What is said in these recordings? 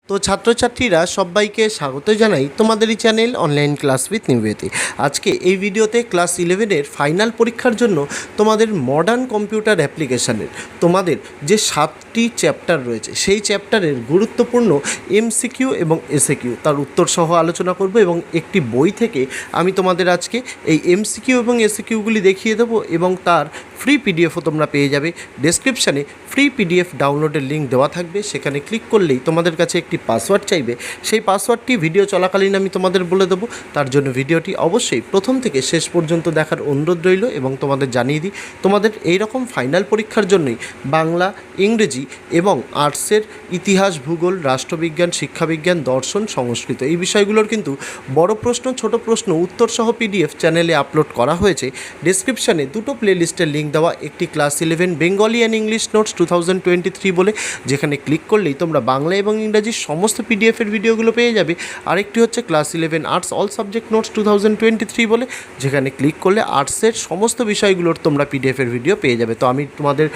তো ছাত্রছাত্রীরা সবাইকে স্বাগত জানাই তোমাদের এই চ্যানেল অনলাইন ক্লাস উইথ নিবেতে। আজকে এই ভিডিওতে ক্লাস 11-এর ফাইনাল পরীক্ষার জন্য তোমাদের মডার্ন কম্পিউটার অ্যাপ্লিকেশানের তোমাদের যে 7টি চ্যাপ্টার রয়েছে সেই চ্যাপ্টারের গুরুত্বপূর্ণ এমসিকিউ এবং এসএকিউ তার উত্তর সহ আলোচনা করব এবং একটি বই থেকে আমি তোমাদের আজকে এই এমসিকিউ এবং এসএকিউগুলি দেখিয়ে দেবো এবং তার ফ্রি পিডিএফও তোমরা পেয়ে যাবে। ডেসক্রিপশানে ফ্রি পিডিএফ ডাউনলোডের লিঙ্ক দেওয়া থাকবে, সেখানে ক্লিক করলেই তোমাদের কাছে একটি পাসওয়ার্ড চাইবে। সেই পাসওয়ার্ডটি ভিডিও চলাকালীন আমি তোমাদের বলে দেবো। তার জন্য ভিডিওটি অবশ্যই প্রথম থেকে শেষ পর্যন্ত দেখার অনুরোধ রইল এবং তোমাদের জানিয়ে দিই তোমাদের এই রকম ফাইনাল পরীক্ষার জন্যই বাংলা, ইংরেজি এবং আর্টসের ইতিহাস, ভূগোল, রাষ্ট্রবিজ্ঞান, শিক্ষাবিজ্ঞান, দর্শন, সংস্কৃত এই বিষয়গুলোর কিন্তু বড় প্রশ্ন, ছোট প্রশ্ন, উত্তর সহ পিডিএফ চ্যানেলে আপলোড করা হয়েছে। ডেসক্রিপশানে দুটো প্লেলিস্টের লিঙ্ক দেওয়া, একটি class 11 Bengali and English notes 2023 বলে, যেখানে ক্লিক করলেই তোমরা বাংলা এবং ইংরাজির সমস্ত পিডিএফের ভিডিওগুলো পেয়ে যাবে। আরেকটি হচ্ছে class 11 arts all subject notes 2023 বলে, যেখানে ক্লিক করলে আর্টসের সমস্ত বিষয়গুলোর তোমরা পিডিএফের ভিডিও পেয়ে যাবে। তো আমি তোমাদের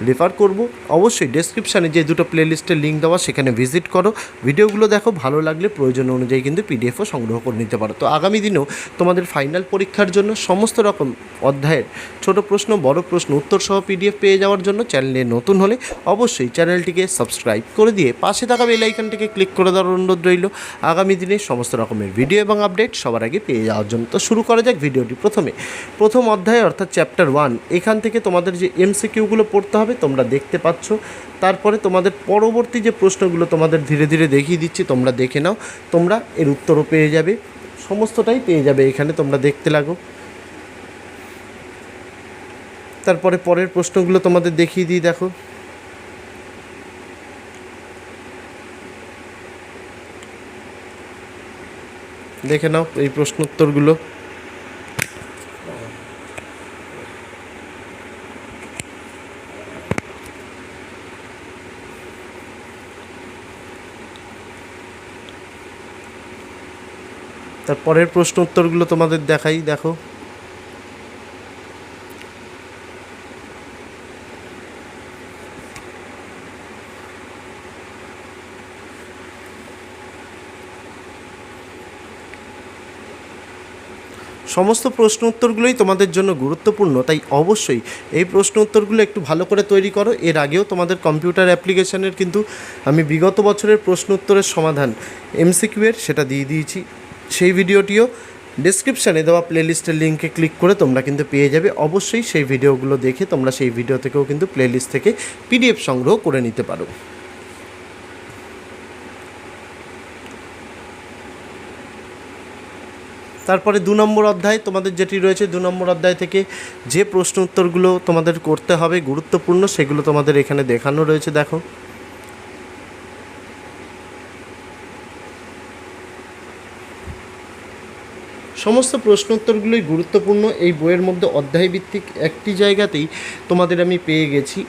রেফার করব অবশ্যই ডেসক্রিপশানে যে দুটো প্লেলিস্টের লিঙ্ক দেওয়া, সেখানে ভিজিট করো, ভিডিওগুলো দেখো, ভালো লাগলে প্রয়োজন অনুযায়ী কিন্তু পিডিএফও সংগ্রহ করে নিতে পারো। তো আগামী দিনেও তোমাদের ফাইনাল পরীক্ষার জন্য সমস্ত রকম অধ্যায়ের ছোট প্রশ্ন, বড় প্রশ্ন, উত্তর সহ পিডিএফ পেয়ে যাওয়ার জন্য চ্যানেলে নতুন হলে অবশ্যই চ্যানেলটিকে সাবস্ক্রাইব করে দিয়ে পাশে থাকা বেল আইকনটিকে ক্লিক করে দেওয়ার অনুরোধ রইল আগামী দিনে সমস্ত রকমের ভিডিও এবং আপডেট সবার আগে পেয়ে যাওয়ার জন্য। তো শুরু করা যাক ভিডিওটি। প্রথম অধ্যায় অর্থাৎ চ্যাপ্টার 1, এখান থেকে তোমাদের যে এমসিকিউগুলো পড়তে হবে তোমরা দেখতে পাচ্ছ। তারপরে তোমাদের পরবর্তী যে প্রশ্নগুলো তোমাদের ধীরে ধীরে দেখিয়ে দিচ্ছি, তোমরা দেখে নাও, তোমরা এর উত্তরও পেয়ে যাবে, সমস্তটাই পেয়ে যাবে এখানে, তোমরা দেখতে লাগো। তারপরে পরের প্রশ্নগুলো তোমাদের দেখিয়ে দিই, দেখো। দেখে নাও এই প্রশ্ন উত্তরগুলো। তারপরের প্রশ্ন উত্তরগুলো তোমাদের দেখাই, দেখো। সমস্ত প্রশ্ন উত্তরগুলোই তোমাদের জন্য গুরুত্বপূর্ণ, তাই অবশ্যই এই প্রশ্ন উত্তরগুলো একটু ভালো করে তৈরি করো। এর আগেও তোমাদের কম্পিউটার অ্যাপ্লিকেশানের কিন্তু আমি বিগত বছরের প্রশ্ন উত্তরের সমাধান এমসিকিউয়ের সেটা দিয়ে দিয়েছি, সেই ভিডিওটিও ডেসক্রিপশানে দেওয়া প্লেলিস্টের লিঙ্কে ক্লিক করে তোমরা কিন্তু পেয়ে যাবে। অবশ্যই সেই ভিডিওগুলো দেখে তোমরা সেই ভিডিও থেকেও কিন্তু প্লেলিস্ট থেকে পিডিএফ সংগ্রহ করে নিতে পারো। তারপরে 2 নম্বর অধ্যায় তোমাদের যেটি রয়েছে, 2 নম্বর অধ্যায় থেকে যে প্রশ্ন উত্তরগুলো তোমাদের করতে হবে গুরুত্বপূর্ণ, সেগুলো তোমাদের এখানে দেখানো রয়েছে, দেখো। সমস্ত প্রশ্ন উত্তরগুলোই গুরুত্বপূর্ণ। এই বইয়ের মধ্যে অধ্যায়ভিত্তিক একটি জায়গাতেই তোমাদের আমি পেয়ে গেছি,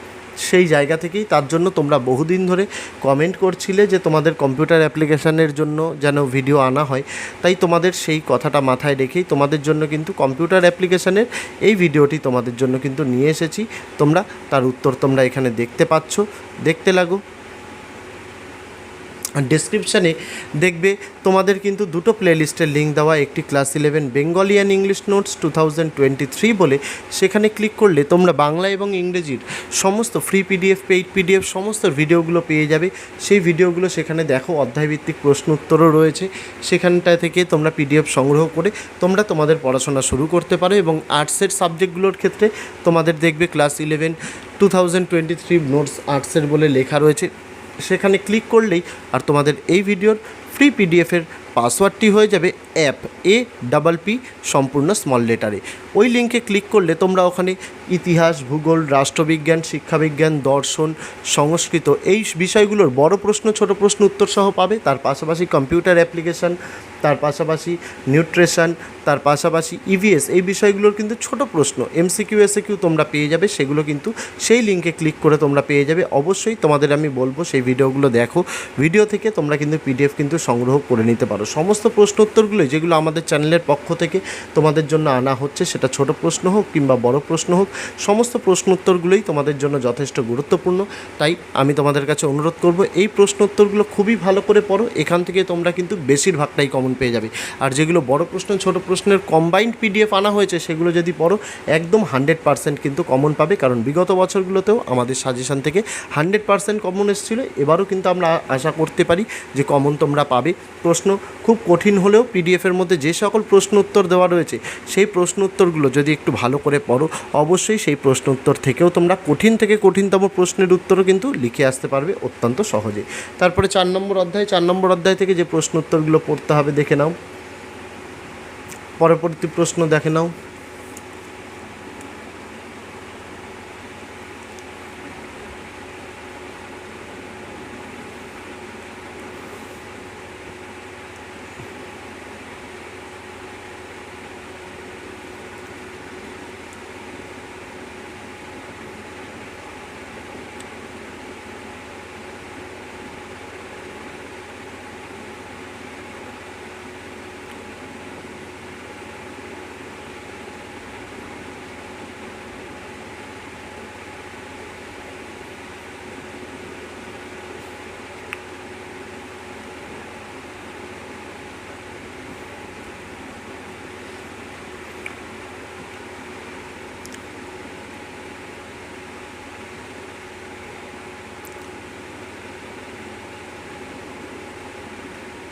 সেই জায়গা থেকেই। তার জন্য তোমরা বহুদিন ধরে কমেন্ট করছিলে যে তোমাদের কম্পিউটার অ্যাপ্লিকেশানের জন্য যেন ভিডিও আনা হয়, তাই তোমাদের সেই কথাটা মাথায় রেখেই তোমাদের জন্য কিন্তু কম্পিউটার অ্যাপ্লিকেশানের এই ভিডিওটি তোমাদের জন্য কিন্তু নিয়ে এসেছি। তোমরা তার উত্তর তোমরা এখানে দেখতে পাচ্ছ, দেখতে লাগো। আর ডেসক্রিপশানে দেখবে তোমাদের কিন্তু দুটো প্লেলিস্টের লিঙ্ক দেওয়া, একটি class 11 Bengali and English notes 2023 বলে, সেখানে ক্লিক করলে তোমরা বাংলা এবং ইংরেজির সমস্ত ফ্রি পিডিএফ, পেইড পিডিএফ সমস্ত ভিডিওগুলো পেয়ে যাবে। সেই ভিডিওগুলো সেখানে দেখো, অধ্যায়ভিত্তিক প্রশ্ন উত্তরও রয়েছে, সেখানটা থেকে তোমরা পিডিএফ সংগ্রহ করে তোমরা তোমাদের পড়াশোনা শুরু করতে পারো। এবং আর্টসের সাবজেক্টগুলোর ক্ষেত্রে তোমাদের দেখবে ক্লাস 11 2023 নোটস আর্টসের বলে লেখা রয়েছে, সেখানে ক্লিক করলেই আর তোমাদের এই ভিডিওর ফ্রি পিডিএফের পাসওয়ার্ডটি হয়ে যাবে APP সম্পূর্ণ স্মল লেটারে। ওই লিঙ্কে ক্লিক করলে তোমরা ওখানে ইতিহাস, ভূগোল, রাষ্ট্রবিজ্ঞান, শিক্ষাবিজ্ঞান, দর্শন, সংস্কৃত এই বিষয়গুলোর বড় প্রশ্ন, ছোট প্রশ্ন উত্তর সহ পাবে। তার পাশাপাশি কম্পিউটার অ্যাপ্লিকেশান, তার পাশাপাশি নিউট্রিশন, তার পাশাপাশি ইভিএস এই বিষয়গুলোর কিন্তু ছোট প্রশ্ন এমসিকিউ, এসএকিউ তোমরা পেয়ে যাবে। সেগুলো কিন্তু সেই লিঙ্কে ক্লিক করে তোমরা পেয়ে যাবে। অবশ্যই তোমাদের আমি বলবো সেই ভিডিওগুলো দেখো, ভিডিও থেকে তোমরা কিন্তু পিডিএফ কিন্তু সংগ্রহ করে নিতে পারো। পারো। সমস্ত প্রশ্ন উত্তরগুলোই যেগুলো আমাদের চ্যানেলের পক্ষ থেকে তোমাদের জন্য আনা হচ্ছে, সেটা ছোট প্রশ্ন হোক কিংবা বড় প্রশ্ন হোক, সমস্ত প্রশ্ন উত্তরগুলোই তোমাদের জন্য যথেষ্ট গুরুত্বপূর্ণ। তাই আমি তোমাদের কাছে অনুরোধ করব, এই প্রশ্ন উত্তরগুলো খুবই ভালো করে পড়ো। এখান থেকে তোমরা কিন্তু বেশিরভাগটাই কমন পেয়ে যাবে। আর যেগুলো বড় প্রশ্ন ছোট প্রশ্নের কম্বাইন্ড পিডিএফ আনা হয়েছে, সেগুলো যদি পড়ো একদম 100% কিন্তু কমন পাবে। কারণ বিগত বছরগুলোতেও আমাদের সাজেশান থেকে 100% কমন এসেছিলো। এবারও কিন্তু আমরা আশা করতে পারি যে কমন তোমরা পাবে। প্রশ্ন খুব কঠিন হলেও পিডিএফের মধ্যে যে সকল প্রশ্ন উত্তর দেওয়া রয়েছে, সেই প্রশ্ন উত্তরগুলো যদি একটু ভালো করে পড়ো, অবশ্যই সেই প্রশ্ন উত্তর থেকেও তোমরা কঠিন থেকে কঠিনতম প্রশ্নের উত্তরও কিন্তু লিখে আসতে পারবে অত্যন্ত সহজে। তারপরে 4 নম্বর অধ্যায় থেকে যে প্রশ্ন উত্তরগুলো পড়তে হবে দেখে নাও। পরবর্তী প্রশ্ন দেখে নাও।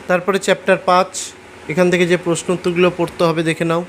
তারপরে চ্যাপ্টার 5, এখান থেকে যে প্রশ্ন উত্তরগুলো পড়তে হবে দেখে নাও।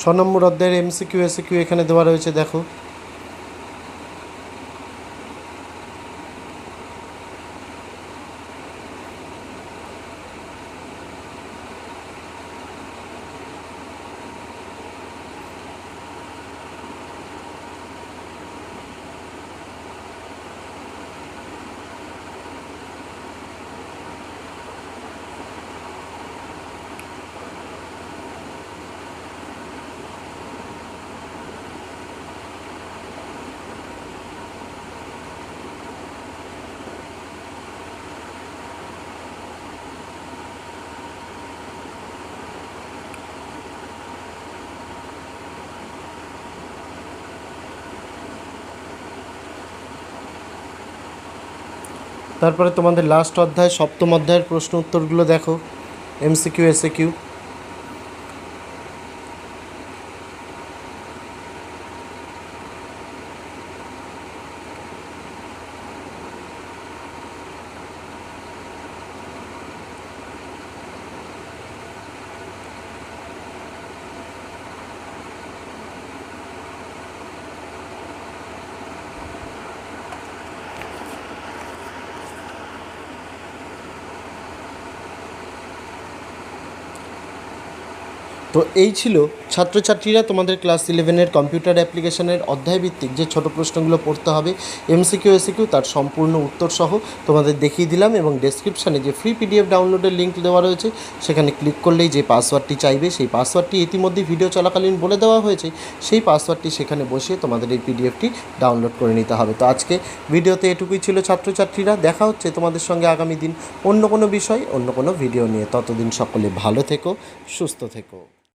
ছ নম্বর অধ্যায়ের এমসিকিউ এসিকিউ এখানে দেওয়া রয়েছে, দেখো। তারপরে তোমাদের লাস্ট অধ্যায়, সপ্তম অধ্যায়ের প্রশ্ন উত্তরগুলো দেখো, এমসিকিউ এসিকিউ। তো এই ছিল ছাত্রছাত্রীরা তোমাদের ক্লাস 11-এর কম্পিউটার অ্যাপ্লিকেশনের অধ্যায়ভিত্তিক যে ছোট প্রশ্নগুলো পড়তে হবে, এমসিকিউ এসিকিউ তার সম্পূর্ণ উত্তর সহ তোমাদের দেখিয়ে দিলাম। এবং ডেসক্রিপশানে যে ফ্রি পিডিএফ ডাউনলোডের লিঙ্ক দেওয়া রয়েছে, সেখানে ক্লিক করলেই যে পাসওয়ার্ডটি চাইবে, সেই পাসওয়ার্ডটি ইতিমধ্যেই ভিডিও চলাকালীন বলে দেওয়া হয়েছে। সেই পাসওয়ার্ডটি সেখানে বসিয়ে তোমাদের এই পিডিএফটি ডাউনলোড করে নিতে হবে। তো আজকে ভিডিওতে এটুকুই ছিল ছাত্রছাত্রীরা। দেখা হচ্ছে তোমাদের সঙ্গে আগামী দিন অন্য কোনো বিষয়, অন্য কোনো ভিডিও নিয়ে। ততদিন সকলে ভালো থেকো, সুস্থ থেকো।